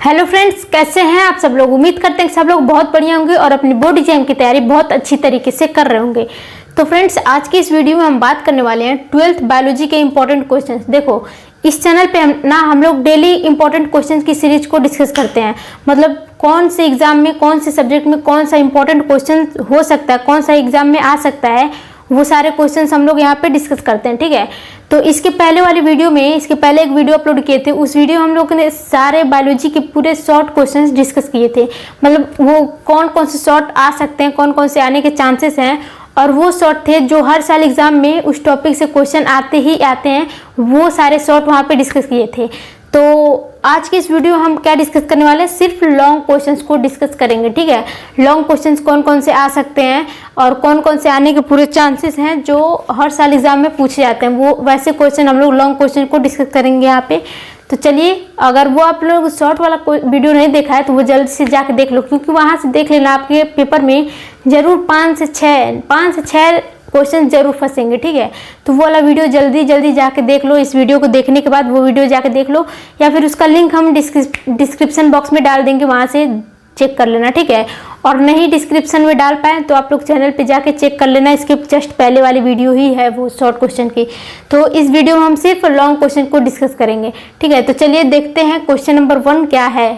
Hello friends, कैसे हैं आप सब लोग। उम्मीद करते हैं कि सब लोग बहुत बढ़िया होंगे और अपनी बोर्ड एग्जाम की तैयारी बहुत अच्छी तरीके से कर रहे होंगे। तो फ्रेंड्स, आज की इस वीडियो में हम बात करने वाले हैं 12th बायोलॉजी के इंपॉर्टेंट क्वेश्चंस। देखो, इस चैनल पे हम लोग डेली इंपॉर्टेंट क्वेश्चंस की सीरीज को डिस्कस करते हैं। मतलब कौन से एग्जाम में, कौन से सब्जेक्ट में कौन सा इंपॉर्टेंट क्वेश्चन हो सकता है, कौन सा एग्जाम में आ सकता है, वो सारे क्वेश्चंस हम लोग यहाँ पे डिस्कस करते हैं। ठीक है, तो इसके पहले वाली वीडियो में, इसके पहले एक वीडियो अपलोड किए थे, उस वीडियो हम लोग ने सारे बायोलॉजी के पूरे शॉर्ट क्वेश्चंस डिस्कस किए थे। मतलब वो कौन कौन से शॉर्ट आ सकते हैं, कौन कौन से आने के चांसेस हैं, और वो शॉर्ट थे जो हर साल एग्जाम में उस टॉपिक से क्वेश्चन आते ही आते हैं। वो सारे शॉर्ट वहाँ पे डिस्कस किए थे। तो आज की इस वीडियो हम क्या डिस्कस करने वाले हैं, सिर्फ लॉन्ग क्वेश्चंस को डिस्कस करेंगे। ठीक है, लॉन्ग क्वेश्चंस कौन कौन से आ सकते हैं और कौन कौन से आने के पूरे चांसेस हैं जो हर साल एग्जाम में पूछे जाते हैं, वो वैसे क्वेश्चन हम लोग लॉन्ग क्वेश्चन को डिस्कस करेंगे यहाँ पे। तो चलिए, अगर वो आप लोग शॉर्ट वाला वीडियो नहीं देखा है तो वो जल्दी से जाके देख लो, क्योंकि वहाँ से देख लेना, आपके पेपर में जरूर 5 से 6 क्वेश्चन जरूर फंसेंगे। ठीक है, तो वो वाला वीडियो जल्दी जाके देख लो। इस वीडियो को देखने के बाद वो वीडियो जाके देख लो, या फिर उसका लिंक हम डिस्क्रिप्शन बॉक्स में डाल देंगे, वहाँ से चेक कर लेना। ठीक है, और नहीं डिस्क्रिप्शन में डाल पाए तो आप लोग चैनल पे जाके चेक कर लेना, इसके जस्ट पहले वाली वीडियो ही है वो शॉर्ट क्वेश्चन की। तो इस वीडियो में हम सिर्फ लॉन्ग क्वेश्चन को डिस्कस करेंगे। ठीक है, तो चलिए देखते हैं क्वेश्चन नंबर 1 क्या है।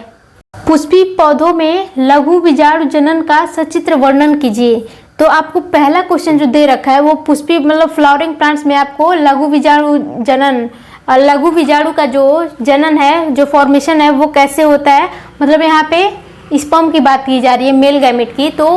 पुष्पी पौधों में लघु बीजाणु जनन का सचित्र वर्णन कीजिए। तो आपको पहला क्वेश्चन जो दे रखा है वो पुष्पी मतलब फ्लावरिंग प्लांट्स में आपको लघु बीजाणु जनन, लघु बीजाणु का जो जनन है, जो फॉर्मेशन है, वो कैसे होता है। मतलब यहाँ पे स्पर्म की बात की जा रही है, मेल गैमेट की। तो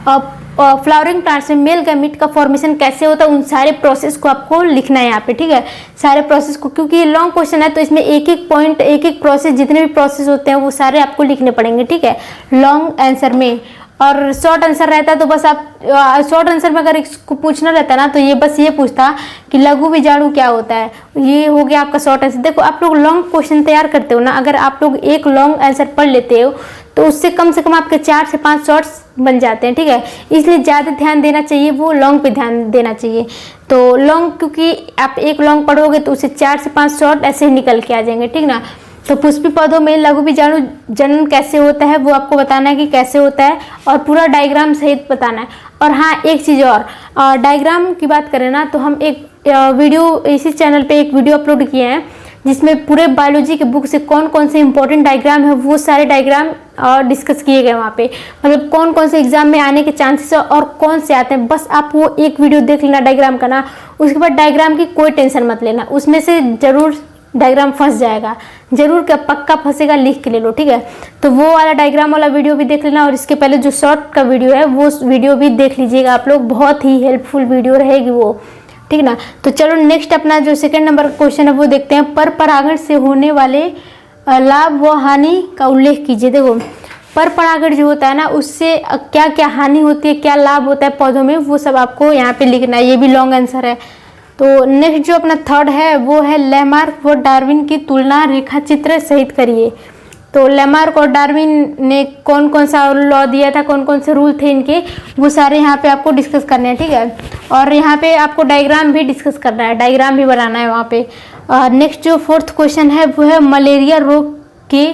फ्लावरिंग प्लांट्स में मेल गैमेट का फॉर्मेशन कैसे होता है, उन सारे प्रोसेस को आपको लिखना है यहाँ पे। ठीक है, सारे प्रोसेस को, क्योंकि ये लॉन्ग क्वेश्चन है तो इसमें एक एक पॉइंट, एक एक प्रोसेस, जितने भी प्रोसेस होते हैं वो सारे आपको लिखने पड़ेंगे। ठीक है, लॉन्ग आंसर में। और शॉर्ट आंसर रहता है तो बस आप शॉर्ट आंसर में अगर इसको पूछना रहता ना तो ये बस ये पूछता कि लघु बीजाणु क्या होता है। ये हो गया आपका शॉर्ट आंसर। देखो, आप लोग लॉन्ग क्वेश्चन तैयार करते हो ना, अगर आप लोग एक लॉन्ग आंसर पढ़ लेते हो तो उससे कम से कम आपके 4 से 5 शॉर्ट्स बन जाते हैं। ठीक है, इसलिए ज़्यादा ध्यान देना चाहिए, वो लॉन्ग पे ध्यान देना चाहिए। तो लॉन्ग, क्योंकि आप एक लॉन्ग पढ़ोगे तो उससे 4 से 5 शॉर्ट ऐसे ही निकल के आ जाएंगे। ठीक ना। तो पुष्पी पौधों में लघु बीजाणु जनन कैसे होता है वो आपको बताना है कि कैसे होता है, और पूरा डायग्राम सहित बताना है। और हाँ, एक चीज़ और, डायग्राम की बात करें ना तो हम एक वीडियो इसी चैनल पे एक वीडियो अपलोड किए हैं जिसमें पूरे बायोलॉजी के बुक से कौन कौन से इंपॉर्टेंट डायग्राम है वो सारे डायग्राम डिस्कस किए गए वहाँ पे। मतलब कौन कौन से एग्जाम में आने के चांसेस है और कौन से आते हैं, बस आप वो एक वीडियो देख लेना डायग्राम का ना। उसके बाद डायग्राम की कोई टेंशन मत लेना, उसमें से जरूर डायग्राम फंस जाएगा, जरूर क्या पक्का फंसेगा, लिख के ले लो। ठीक है, तो वो वाला डायग्राम वाला वीडियो भी देख लेना, और इसके पहले जो शॉर्ट का वीडियो है वो वीडियो भी देख लीजिएगा आप लोग, बहुत ही हेल्पफुल वीडियो रहेगी वो। ठीक ना। तो चलो नेक्स्ट अपना जो सेकंड नंबर क्वेश्चन है वो देखते हैं। पर परागण से होने वाले लाभ व हानि का उल्लेख कीजिए। देखो, पर परागण जो होता है ना, उससे क्या क्या हानि होती है, क्या लाभ होता है पौधों में, वो सब आपको यहाँ पे लिखना है। ये भी लॉन्ग आंसर है। तो नेक्स्ट जो अपना थर्ड है वो है लैमार्क व डार्विन की तुलना रेखा चित्र सहित करिए। तो लैमार्क और डार्विन ने कौन कौन सा लॉ दिया था, कौन कौन से रूल थे इनके, वो सारे यहाँ पे आपको डिस्कस करने हैं। ठीक है, और यहाँ पे आपको डायग्राम भी डिस्कस करना है, डायग्राम भी बनाना है वहाँ पे। नेक्स्ट जो फोर्थ क्वेश्चन है वो है मलेरिया रोग के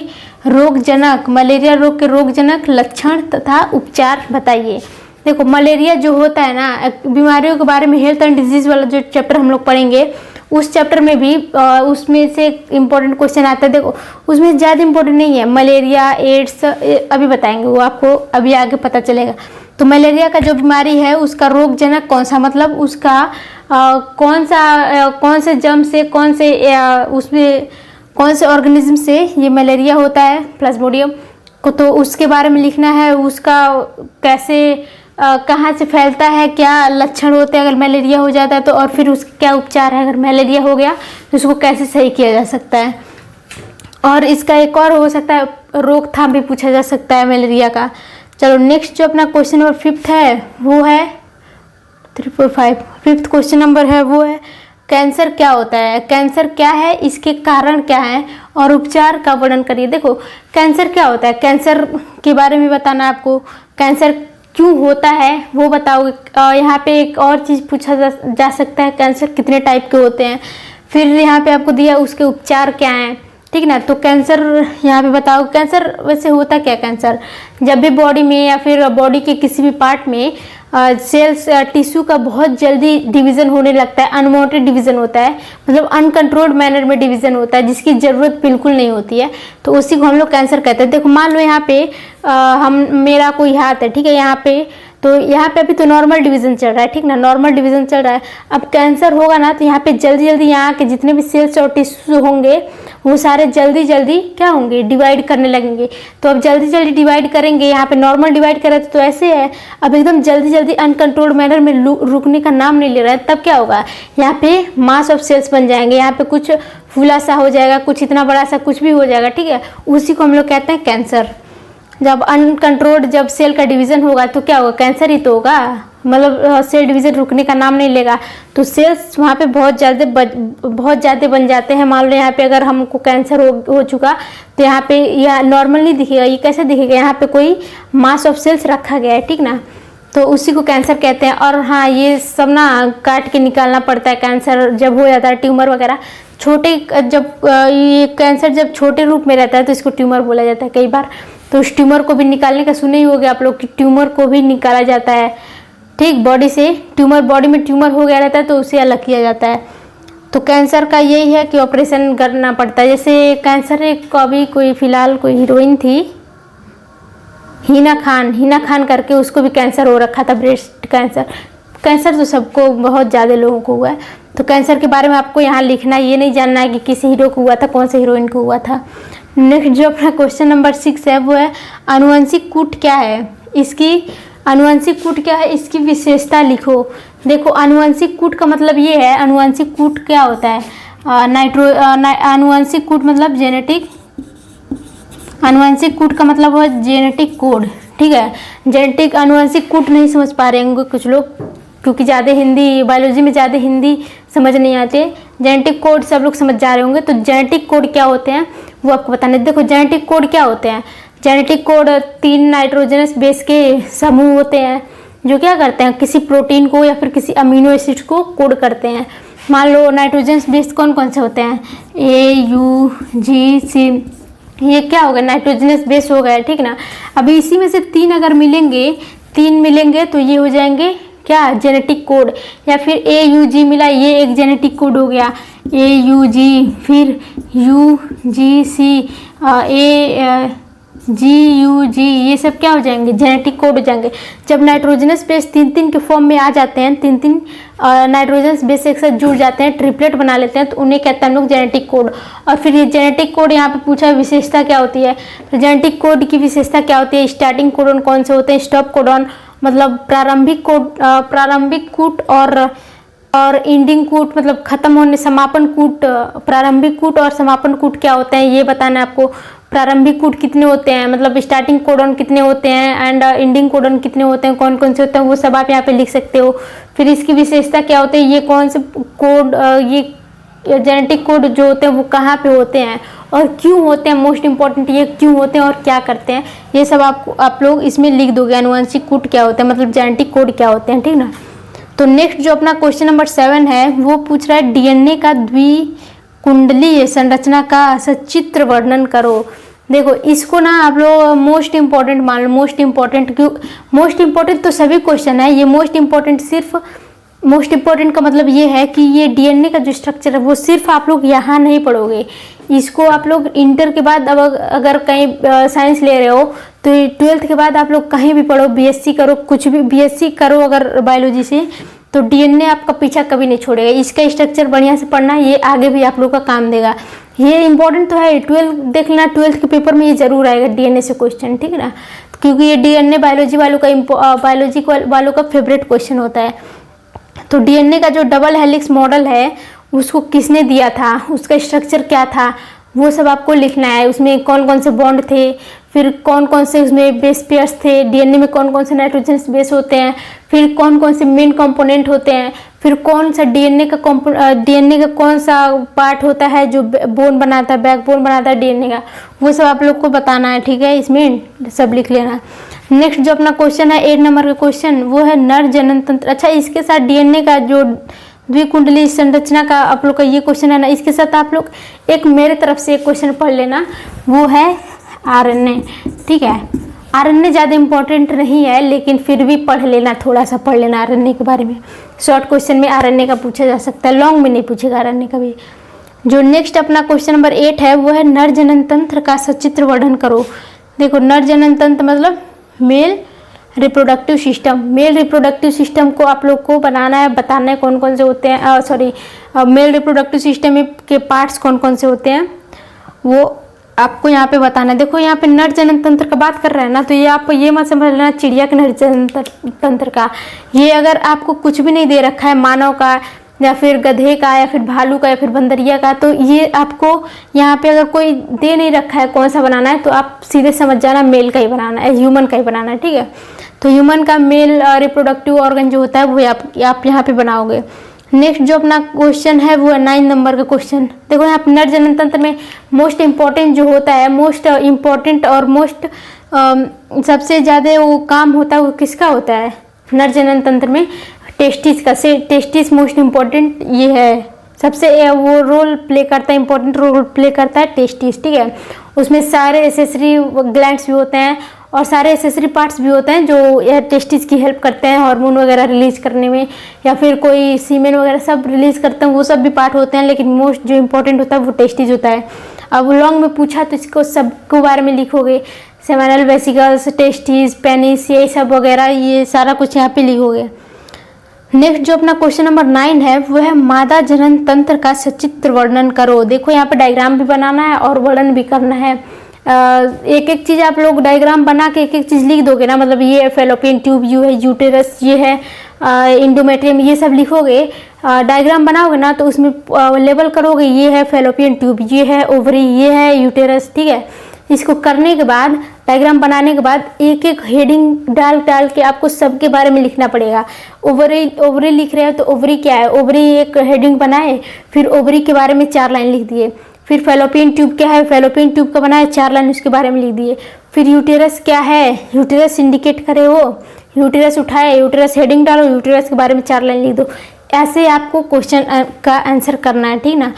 रोगजनक लक्षण तथा उपचार बताइए। देखो, मलेरिया जो होता है ना, बीमारियों के बारे में हेल्थ एंड डिजीज वाला जो चैप्टर हम लोग पढ़ेंगे, उस चैप्टर में भी उसमें से इम्पोर्टेंट क्वेश्चन आता है। देखो, उसमें ज़्यादा इम्पोर्टेंट नहीं है, मलेरिया, एड्स अभी बताएंगे, वो आपको अभी आगे पता चलेगा। तो मलेरिया का जो बीमारी है उसका रोगजनक कौन सा, मतलब उसका कौन से जर्म से, उसमें कौन से ऑर्गेनिज्म से ये मलेरिया होता है, प्लाज्मोडियम को, तो उसके बारे में लिखना है। उसका कैसे कहाँ से फैलता है, क्या लक्षण होते हैं अगर मलेरिया हो जाता है तो, और फिर उसका क्या उपचार है अगर मलेरिया हो गया तो उसको कैसे सही किया जा सकता है। और इसका एक और हो सकता है, रोकथाम भी पूछा जा सकता है मलेरिया का। चलो नेक्स्ट जो अपना क्वेश्चन नंबर 5 है वो है 3, 4, 5 5th क्वेश्चन नंबर है वो है कैंसर क्या होता है, कैंसर क्या है, इसके कारण क्या है और उपचार का वर्णन करिए। देखो, कैंसर क्या होता है, कैंसर के बारे में बताना है आपको। कैंसर क्यों होता है वो बताओगे। यहाँ पे एक और चीज़ पूछा जा सकता है, कैंसर कितने टाइप के होते हैं। फिर यहाँ पे आपको दिया उसके उपचार क्या हैं, ठीक ना। तो कैंसर यहाँ पे बताओ, कैंसर वैसे होता क्या? कैंसर जब भी बॉडी में या फिर बॉडी के किसी भी पार्ट में सेल्स टिश्यू का बहुत जल्दी डिवीज़न होने लगता है, अनवांटेड डिवीज़न होता है, मतलब अनकंट्रोल्ड मैनर में डिवीज़न होता है जिसकी ज़रूरत बिल्कुल नहीं होती है, तो उसी को हम लोग कैंसर कहते हैं। देखो मान लो यहाँ पे मेरा कोई हाथ है, ठीक है, यहाँ पे तो यहाँ पे अभी तो नॉर्मल डिवीज़न चल रहा है, ठीक ना, नॉर्मल डिवीज़न चल रहा है। अब कैंसर होगा ना तो यहाँ पे जल्दी जल्दी यहाँ के जितने भी सेल्स और टिश्यू होंगे वो सारे जल्दी जल्दी क्या होंगे, डिवाइड करने लगेंगे। तो अब जल्दी जल्दी डिवाइड करेंगे, यहाँ पे नॉर्मल डिवाइड कर रहे थे तो ऐसे है, अब एकदम जल्दी जल्दी अनकंट्रोल्ड मैनर में रुकने का नाम नहीं ले रहा है, तब क्या होगा, यहाँ पे मास ऑफ सेल्स बन जाएंगे, यहाँ पे कुछ फूला सा हो जाएगा, कुछ इतना बड़ा सा कुछ भी हो जाएगा, ठीक है, उसी को हम लोग कहते हैं कैंसर। जब अनकंट्रोल्ड जब सेल का डिवीज़न होगा तो क्या होगा, कैंसर ही तो होगा, मतलब सेल डिवीज़न रुकने का नाम नहीं लेगा, तो सेल्स वहाँ पे बहुत ज़्यादा बन जाते हैं। मान लो यहाँ पे अगर हमको कैंसर हो चुका तो यहाँ पे यह नॉर्मल नहीं दिखेगा, ये कैसे दिखेगा, यहाँ पे कोई मास ऑफ सेल्स रखा गया है, ठीक ना, तो उसी को कैंसर कहते हैं। और हाँ, ये सब ना काट के निकालना पड़ता है, कैंसर जब हो जाता है, ट्यूमर वगैरह छोटे, जब ये कैंसर जब छोटे रूप में रहता है तो इसको ट्यूमर बोला जाता है कई बार। तो उस ट्यूमर को भी निकालने का सुने ही होंगे आप लोग कि ट्यूमर को भी निकाला जाता है, ठीक, बॉडी से ट्यूमर, बॉडी में ट्यूमर हो गया रहता है तो उसे अलग किया जाता है। तो कैंसर का यही है कि ऑपरेशन करना पड़ता है। जैसे कैंसर एक अभी कोई फिलहाल कोई हीरोइन थी हिना खान करके, उसको भी कैंसर हो रखा था, ब्रेस्ट कैंसर। कैंसर तो सबको बहुत ज़्यादा लोगों को हुआ है, तो कैंसर के बारे में आपको यहाँ लिखना है, ये नहीं जानना है कि किसी हीरो को हुआ था, कौन से हीरोइन को हुआ था। नेक्स्ट जो अपना क्वेश्चन नंबर 6 है वो है आनुवंशिक कूट क्या है, इसकी आनुवंशिक कूट क्या है, इसकी विशेषता लिखो। देखो आनुवंशिक कूट का मतलब ये है, आनुवंशिक कूट क्या होता है, आनुवंशिक कूट मतलब जेनेटिक, आनुवंशिक कूट का मतलब है जेनेटिक कोड, ठीक है। जेनेटिक आनुवंशिक कूट नहीं समझ पा रहे होंगे कुछ लोग, क्योंकि ज़्यादा हिंदी, बायोलॉजी में ज़्यादा हिंदी समझ नहीं आते। जेनेटिक कोड सब लोग समझ जा रहे होंगे, तो जेनेटिक कोड क्या होते हैं वो आपको बताना है। देखो जेनेटिक कोड क्या होते हैं, जेनेटिक कोड 3 नाइट्रोजनस बेस के समूह होते हैं जो क्या करते हैं, किसी प्रोटीन को या फिर किसी अमीनो एसिड को कोड करते हैं। मान लो नाइट्रोजनस बेस कौन कौन से होते हैं, AUGC, ये क्या होगा, नाइट्रोजनस बेस हो गया, ठीक ना। अभी इसी में से 3 अगर मिलेंगे तो ये हो जाएंगे क्या, जेनेटिक कोड। या फिर AUG मिला, ये एक जेनेटिक कोड हो गया, AUG, फिर UGC, GUG, ये सब क्या हो जाएंगे, जेनेटिक कोड हो जाएंगे। जब नाइट्रोजनस बेस 3 के फॉर्म में आ जाते हैं, 3 नाइट्रोजनस बेस एक साथ जुड़ जाते हैं, ट्रिपलेट बना लेते हैं, तो उन्हें कहते हैं हम लोग जेनेटिक कोड। और फिर ये जेनेटिक कोड यहाँ पे पूछा है विशेषता क्या होती है, तो जेनेटिक कोड की विशेषता क्या होती है, स्टार्टिंग कोडन कौन से होते हैं, स्टॉप कोडन मतलब प्रारंभिक कूट और एंडिंग कूट मतलब खत्म होने, समापन कूट, प्रारंभिक कूट और समापन कूट क्या होते हैं ये बताना है आपको। प्रारंभिक कूट कितने होते हैं, मतलब स्टार्टिंग कोडन कितने होते हैं, एंड एंडिंग कोडन कितने होते हैं, कौन कौन से होते हैं, वो सब आप यहाँ पे लिख सकते हो। फिर इसकी विशेषता क्या होती है, ये कौन से कोड, ये जेनेटिक कोड जो होते हैं वो कहाँ पे होते हैं और क्यों होते हैं, मोस्ट इंपॉर्टेंट ये क्यों होते हैं और क्या करते हैं, ये सब आप लोग इसमें लिख दोगे। आनुवंशिक कूट क्या होते हैं, मतलब जेनेटिक कोड क्या होते हैं, ठीक ना। तो नेक्स्ट जो अपना क्वेश्चन नंबर 7 है वो पूछ रहा है डीएनए का द्विकुंडलीय संरचना का सचित्र वर्णन करो। देखो इसको ना आप लोग मोस्ट इंपॉर्टेंट मान लो, मोस्ट इंपॉर्टेंट क्यों, मोस्ट इंपॉर्टेंट तो सभी क्वेश्चन है, ये मोस्ट इंपॉर्टेंट सिर्फ मोस्ट इंपॉर्टेंट का मतलब ये है कि ये डीएनए का जो स्ट्रक्चर है वो सिर्फ आप लोग यहाँ नहीं पढ़ोगे, इसको आप लोग इंटर के बाद अब अगर कहीं साइंस ले रहे हो तो 12th के बाद आप लोग कहीं भी पढ़ो, बीएससी करो, कुछ भी बीएससी करो अगर बायोलॉजी से, तो डीएनए आपका पीछा कभी नहीं छोड़ेगा। इसका स्ट्रक्चर बढ़िया से पढ़ना, ये आगे भी आप लोग का काम देगा। ये इंपॉर्टेंट तो है, 12 देख लेना, 12th के पेपर में ये जरूर आएगा डीएनए से क्वेश्चन, ठीक है ना, क्योंकि ये डीएनए बायोलॉजी वालों का फेवरेट क्वेश्चन होता है। तो डीएनए का जो डबल हेलिक्स मॉडल है उसको किसने दिया था, उसका स्ट्रक्चर क्या था, वो सब आपको लिखना है। उसमें कौन कौन से बॉन्ड थे, फिर कौन कौन से उसमें बेस पेयर्स थे, डीएनए में कौन कौन से नाइट्रोजन बेस होते हैं, फिर कौन कौन से मेन कंपोनेंट होते हैं, फिर कौन सा डीएनए का कौन सा पार्ट होता है जो बोन बनाता है, बैकबोन बनाता है डीएनए का, वो सब आप लोग को बताना है, ठीक है, इसमें सब लिख लेना। नेक्स्ट जो अपना क्वेश्चन है 8 नंबर का क्वेश्चन वो है नर जनन तंत्र। अच्छा, इसके साथ डीएनए का जो द्विकुंडलीय संरचना का आप लोग का ये क्वेश्चन है ना, इसके साथ आप लोग एक मेरे तरफ से एक क्वेश्चन पढ़ लेना, वो है आरएनए। ठीक है, आरएनए ज़्यादा इंपॉर्टेंट नहीं है लेकिन फिर भी पढ़ लेना, थोड़ा सा पढ़ लेना आरएनए के बारे में। शॉर्ट क्वेश्चन में आरएनए का पूछा जा सकता है, लॉन्ग में नहीं पूछेगा आरएनए का भी। जो नेक्स्ट अपना क्वेश्चन नंबर 8 है वो है नर जनन तंत्र का सचित्र वर्णन करो। देखो, नर जनन तंत्र मतलब male reproductive system. Male reproductive system को आप लोग को बनाना है, बताना है कौन कौन से होते हैं, मेल रिप्रोडक्टिव सिस्टम के पार्ट्स कौन कौन से होते हैं वो आपको यहाँ पे बताना है। देखो यहाँ पे नर जनन तंत्र का बात कर रहे हैं ना, तो ये आप ये मत समझ लेना चिड़िया के नर जनन तंत्र का। ये अगर आपको कुछ भी नहीं दे रखा है, मानव का या फिर गधे का या फिर भालू का या फिर बंदरिया का, तो ये आपको यहाँ पे अगर कोई दे नहीं रखा है कौन सा बनाना है, तो आप सीधे समझ जाना मेल का ही बनाना है, ह्यूमन का ही बनाना है। ठीक है, तो ह्यूमन का मेल रिप्रोडक्टिव ऑर्गन जो होता है वो आप यहाँ पे बनाओगे। नेक्स्ट जो अपना क्वेश्चन है वो है 9 नंबर का क्वेश्चन। देखो यहाँ पे नर जनन तंत्र में मोस्ट इम्पॉर्टेंट जो होता है, मोस्ट इम्पॉर्टेंट और मोस्ट सबसे ज़्यादा वो काम होता है वो किसका होता है नर जनन तंत्र में? टेस्टिस का। से टेस्टिस मोस्ट इम्पॉर्टेंट ये है, सबसे वो रोल प्ले करता है, इंपॉर्टेंट रोल प्ले करता है टेस्टिस। ठीक है, उसमें सारे एसेसरी ग्लैंड्स भी होते हैं और सारे एसेसरी पार्ट्स भी होते हैं जो यह टेस्टिस की हेल्प करते हैं हार्मोन वगैरह रिलीज करने में, या फिर कोई सीमेन वगैरह सब रिलीज करते हैं, वो सब भी पार्ट होते हैं, लेकिन मोस्ट जो इम्पोर्टेंट होता है वो टेस्टिस होता है। अब लॉन्ग में पूछा तो इसको सब के बारे में लिखोगे, सेमिनल वेसिकल्स, टेस्टिस, पेनिस, ये सब वगैरह, ये सारा कुछ यहाँ पे लिखोगे। नेक्स्ट जो अपना क्वेश्चन नंबर 9 है वो है मादा जनन तंत्र का सचित्र वर्णन करो। देखो यहाँ पे डायग्राम भी बनाना है और वर्णन भी करना है। एक एक चीज़ आप लोग डायग्राम बना के एक एक चीज़ लिख दोगे ना, मतलब ये फैलोपियन ट्यूब, ये है यूटेरस, ये है इंडोमेट्रियम, ये सब लिखोगे, डायग्राम बनाओगे ना तो उसमें लेबल करोगे, ये है फैलोपियन ट्यूब, ये है ओवरी, ये है यूटेरस। ठीक है, इसको करने के बाद डायग्राम बनाने के बाद एक एक हेडिंग डाल के आपको सबके बारे में लिखना पड़ेगा। ओवरी लिख रहे हो तो ओवरी क्या है, ओवरी एक हेडिंग बनाए, फिर ओवरी के बारे में 4 लाइन लिख दिए। फिर फैलोपियन ट्यूब क्या है, फैलोपियन ट्यूब का बनाए, 4 लाइन उसके बारे में लिख दिए। फिर यूटेरस क्या है, यूटेरस इंडिकेट करे हो, यूटेरस उठाए, यूटेरस हेडिंग डालो, यूटेरस के बारे में 4 लाइन लिख दो। ऐसे आपको क्वेश्चन का आंसर करना है। ठीक ना,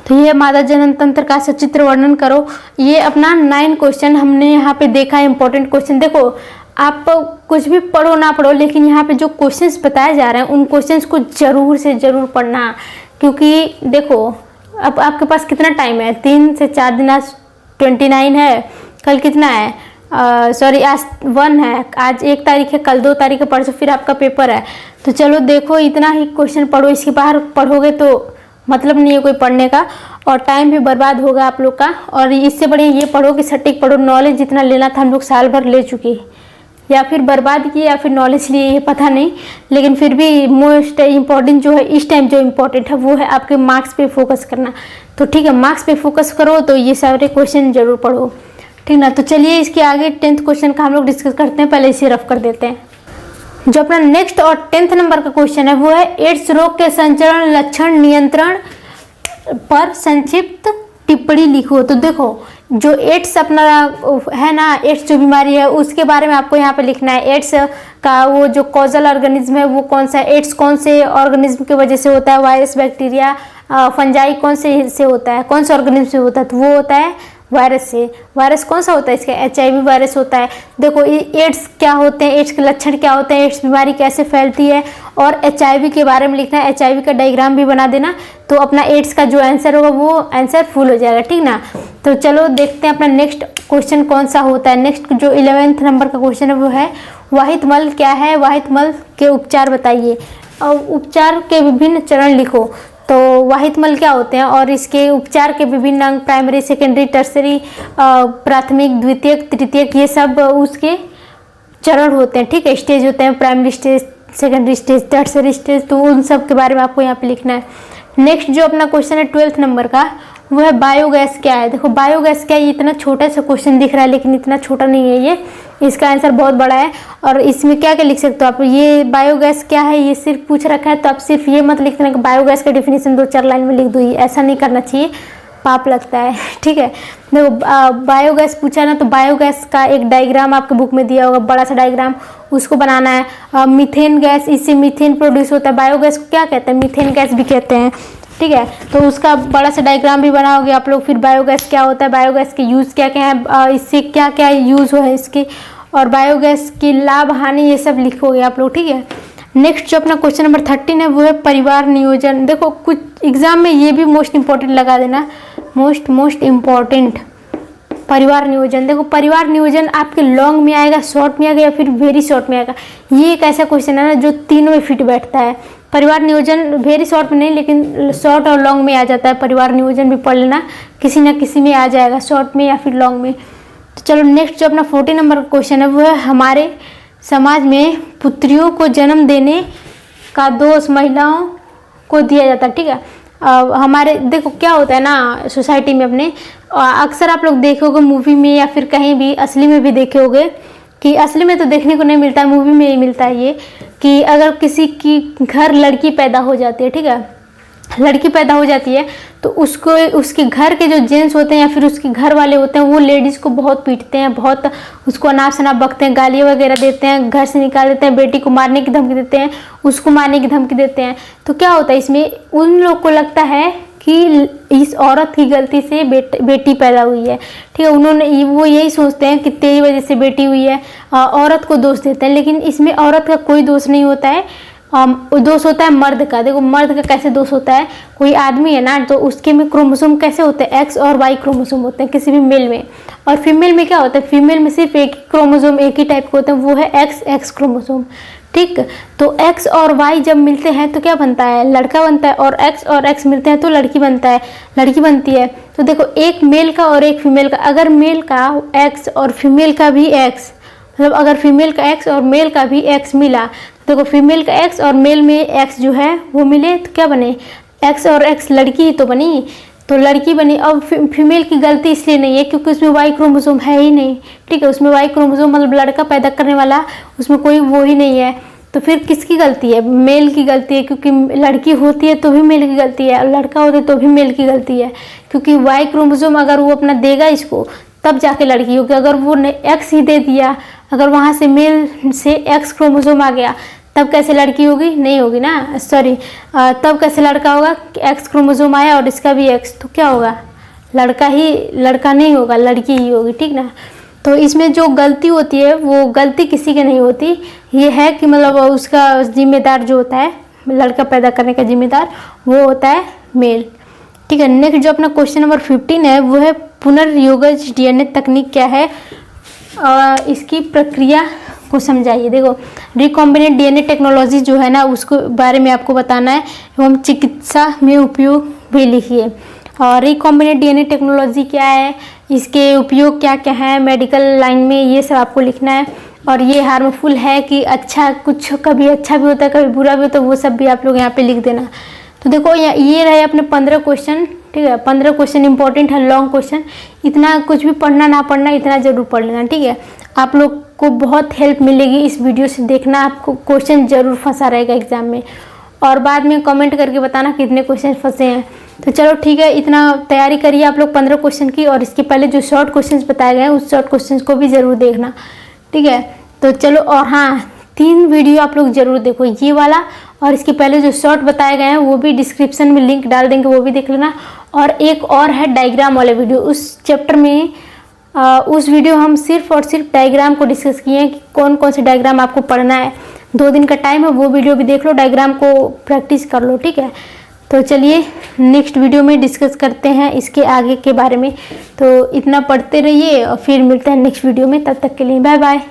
तो ये मादा जनन तंत्र का सचित्र वर्णन करो। ये अपना 9 क्वेश्चन हमने यहाँ पे देखा है, इंपॉर्टेंट क्वेश्चन। देखो आप कुछ भी पढ़ो ना पढ़ो, लेकिन यहाँ पे जो क्वेश्चंस बताए जा रहे हैं उन क्वेश्चंस को जरूर से जरूर पढ़ना, क्योंकि देखो अब आपके पास कितना टाइम है, 3 से 4 दिन, आज 29 है, कल कितना है, सॉरी आज 1 है, आज 1 तारीख है, कल 2 तारीख है, परसों फिर आपका पेपर है। तो चलो देखो इतना ही क्वेश्चन पढ़ो, इसके बाहर पढ़ोगे तो मतलब नहीं है कोई पढ़ने का, और टाइम भी बर्बाद होगा आप लोग का। और इससे बढ़िया ये पढ़ो कि सटीक पढ़ो, नॉलेज जितना लेना था हम लोग साल भर ले चुके, या फिर बर्बाद किए या फिर नॉलेज लिए, ये पता नहीं, लेकिन फिर भी मोस्ट इम्पॉर्टेंट जो है इस टाइम जो इम्पोर्टेंट है वो है आपके मार्क्स पे फोकस करना। तो ठीक है, मार्क्स पे फोकस करो तो ये सारे क्वेश्चन जरूर पढ़ो। ठीक ना, तो चलिए इसके आगे 10th क्वेश्चन का हम लोग डिस्कस करते हैं, पहले इसे रफ कर देते हैं। जो अपना नेक्स्ट और 10th नंबर का क्वेश्चन है वो है एड्स रोग के संचरण लक्षण नियंत्रण पर संक्षिप्त टिप्पणी लिखो। तो देखो जो एड्स अपना है ना, एड्स जो बीमारी है उसके बारे में आपको यहाँ पे लिखना है। एड्स का वो जो कॉजल ऑर्गेनिज्म है वो कौन सा है, एड्स कौन से ऑर्गेनिज्म की वजह से होता है, वायरस, बैक्टीरिया, फंजाई कौन से होता है, कौन सा ऑर्गेनिज्म से होता है, तो वो होता है वायरस से। वायरस कौन सा होता है, इसका HIV वायरस होता है। देखो एड्स क्या होते हैं, एड्स के लक्षण क्या होते हैं, एड्स बीमारी कैसे फैलती है, और HIV के बारे में लिखना है। HIV का डायग्राम भी बना देना, तो अपना एड्स का जो आंसर होगा वो आंसर फुल हो जाएगा। ठीक ना, तो चलो देखते हैं अपना नेक्स्ट क्वेश्चन कौन सा होता है। नेक्स्ट जो 11th नंबर का क्वेश्चन है वो है वाहित मल क्या है, वाहित मल के उपचार बताइए, और उपचार के विभिन्न चरण लिखो। तो वाहित मल क्या होते हैं और इसके उपचार के विभिन्न अंग, प्राइमरी, सेकेंडरी, टर्सरी, प्राथमिक, द्वितीयक, तृतीयक, ये सब उसके चरण होते हैं। ठीक है, स्टेज होते हैं, primary stage, secondary stage, tertiary stage, तो उन सब के बारे में आपको यहाँ पे लिखना है। नेक्स्ट जो अपना क्वेश्चन है 12th नंबर का वो है बायोगैस क्या है। देखो बायोगैस क्या है, ये इतना छोटा सा क्वेश्चन दिख रहा है लेकिन इतना छोटा नहीं है ये, इसका आंसर बहुत बड़ा है। और इसमें क्या क्या लिख सकते हो आप, ये बायोगैस क्या है ये सिर्फ पूछ रखा है, तो आप सिर्फ ये मत लिख देना कि बायोगैस का डेफिनेशन 2-4 लाइन में लिख दो, ये ऐसा नहीं करना चाहिए। पाप लगता है। ठीक है, देखो बायोगैस पूछा ना, तो बायोगैस का एक डायग्राम आपके बुक में दिया होगा, बड़ा सा डायग्राम, उसको बनाना है। मीथेन गैस, इससे मीथेन प्रोड्यूस होता है। बायोगैस को क्या कहते हैं? मीथेन गैस भी कहते हैं। ठीक है, तो उसका बड़ा सा डायग्राम भी बनाओगे आप लोग। फिर बायोगैस क्या होता है, बायोगैस के यूज़ क्या क्या है, इससे क्या क्या यूज़ हो है इसके, और बायोगैस की लाभ हानि, ये सब लिखोगे आप लोग। ठीक है, नेक्स्ट जो अपना क्वेश्चन नंबर 13 है वो है परिवार नियोजन। देखो कुछ एग्जाम में ये भी मोस्ट इंपॉर्टेंट लगा देना, मोस्ट इम्पॉर्टेंट परिवार नियोजन। देखो परिवार नियोजन आपके लॉन्ग में आएगा, शॉर्ट में आएगा, या फिर वेरी शॉर्ट में आएगा। ये एक ऐसा क्वेश्चन है ना जो तीनों में फिट बैठता है। परिवार नियोजन वेरी शॉर्ट में नहीं, लेकिन शॉर्ट और लॉन्ग में आ जाता है। परिवार नियोजन भी पढ़ लेना, किसी न किसी में आ जाएगा, शॉर्ट में या फिर लॉन्ग में। तो चलो नेक्स्ट जो अपना 14 नंबर क्वेश्चन है वो है हमारे समाज में पुत्रियों को जन्म देने का दोष महिलाओं को दिया जाता है। ठीक है, हमारे देखो क्या होता है ना सोसाइटी में अपने, अक्सर आप लोग देखोगे मूवी में या फिर कहीं भी असली में भी देखे होगे, कि असली में तो देखने को नहीं मिलता है, मूवी में ही मिलता है ये, कि अगर किसी की घर लड़की पैदा हो जाती है, ठीक है, लड़की पैदा हो जाती है, तो उसको उसके घर के जो जेंट्स होते हैं या फिर उसके घर वाले होते हैं वो लेडीज़ को बहुत पीटते हैं, बहुत उसको अनाप शनाप बकते हैं, गालियाँ वगैरह देते हैं, घर से निकाल देते हैं, बेटी को मारने की धमकी देते हैं, उसको मारने की धमकी देते हैं। तो क्या होता है इसमें, उन लोग को लगता है कि इस औरत की गलती से बेटी पैदा हुई है। ठीक है, उन्होंने वो यही सोचते हैं कि तेरी वजह से बेटी हुई है, औरत को दोष देते हैं। लेकिन इसमें औरत का कोई दोष नहीं होता है, दोष होता है मर्द का। देखो मर्द का कैसे दोष होता है, कोई आदमी है ना, तो उसके में क्रोमोसोम कैसे होते हैं, एक्स और वाई क्रोमोसोम होते हैं किसी भी मेल में, और फीमेल में क्या होता है, फीमेल में सिर्फ एक ही क्रोमोसोम, एक ही टाइप के होते हैं, वो है एक्स क्रोमोसोम। ठीक, तो एक्स और वाई जब मिलते हैं तो क्या बनता है, लड़का बनता है, और एक्स मिलते हैं तो लड़की बनता है, लड़की बनती है। तो देखो एक मेल का और एक फीमेल का, अगर मेल का एक्स और फीमेल का भी एक्स, मतलब अगर फीमेल का एक्स और मेल का भी एक्स मिला, देखो फीमेल का एक्स और मेल में एक्स जो है वो मिले तो क्या बने, एक्स और एक्स लड़की ही तो बनी, तो लड़की बनी। अब फीमेल की गलती इसलिए नहीं है क्योंकि उसमें वाई क्रोमोसोम है ही नहीं। ठीक है, उसमें वाई क्रोमोसोम मतलब लड़का पैदा करने वाला उसमें कोई वो ही नहीं है। तो फिर किसकी गलती है, मेल की गलती है, क्योंकि लड़की होती है तो भी मेल की गलती है, और लड़का होता है तो भी मेल की गलती है, क्योंकि वाई क्रोमोसोम अगर वो अपना देगा इसको तब जाके लड़की होगी। अगर वो एक्स ही दे दिया, अगर वहाँ से मेल से एक्स क्रोमोसोम आ गया तब कैसे लड़की होगी, नहीं होगी ना, सॉरी, तब कैसे लड़का होगा, एक्स क्रोमोसोम आया और इसका भी एक्स, तो क्या होगा, लड़का नहीं होगा, लड़की ही होगी। ठीक ना, तो इसमें जो गलती होती है वो गलती किसी की नहीं होती, ये है कि मतलब उसका जिम्मेदार जो होता है, लड़का पैदा करने का जिम्मेदार वो होता है मेल। ठीक है, नेक्स्ट जो अपना क्वेश्चन नंबर 15 है वो है पुनर्योगज डीएनए तकनीक क्या है, इसकी प्रक्रिया को समझाइए। देखो रिकॉम्बिनेंट डीएनए टेक्नोलॉजी जो है ना उसको बारे में आपको बताना है, एवं चिकित्सा में उपयोग भी लिखिए। और रिकॉम्बिनेंट डीएनए टेक्नोलॉजी क्या है, इसके उपयोग क्या क्या है मेडिकल लाइन में, ये सब आपको लिखना है। और ये हार्मफुल है कि अच्छा, कुछ कभी अच्छा भी होता है कभी बुरा भी होता है, वो सब भी आप लोग यहाँ पे लिख देना। तो देखो ये रहे अपने 15 क्वेश्चन। ठीक है, 15 क्वेश्चन इंपॉर्टेंट है, लॉन्ग क्वेश्चन, इतना कुछ भी पढ़ना ना पढ़ना इतना जरूर पढ़ लेना। ठीक है, आप लोग को बहुत हेल्प मिलेगी इस वीडियो से, देखना आपको क्वेश्चन जरूर फंसा रहेगा एग्जाम में, और बाद में कमेंट करके बताना कितने क्वेश्चन फंसे हैं। तो चलो ठीक है, इतना तैयारी करिए आप लोग 15 क्वेश्चन की, और इसके पहले जो शॉर्ट क्वेश्चन बताए गए हैं उस शॉर्ट क्वेश्चन को भी ज़रूर देखना। ठीक है, तो चलो, और हाँ 3 वीडियो आप लोग जरूर देखो, ये वाला और इसके पहले जो शॉर्ट बताए गए हैं वो भी डिस्क्रिप्शन में लिंक डाल देंगे, वो भी देख लेना। और एक और है डायग्राम वाले वीडियो, उस चैप्टर में उस वीडियो हम सिर्फ और सिर्फ डायग्राम को डिस्कस किए हैं कि कौन कौन से डायग्राम आपको पढ़ना है, 2 दिन का टाइम है, वो वीडियो भी देख लो, डायग्राम को प्रैक्टिस कर लो। ठीक है, तो चलिए नेक्स्ट वीडियो में डिस्कस करते हैं इसके आगे के बारे में। तो इतना पढ़ते रहिए और फिर मिलते हैं नेक्स्ट वीडियो में, तब तक के लिए बाय बाय।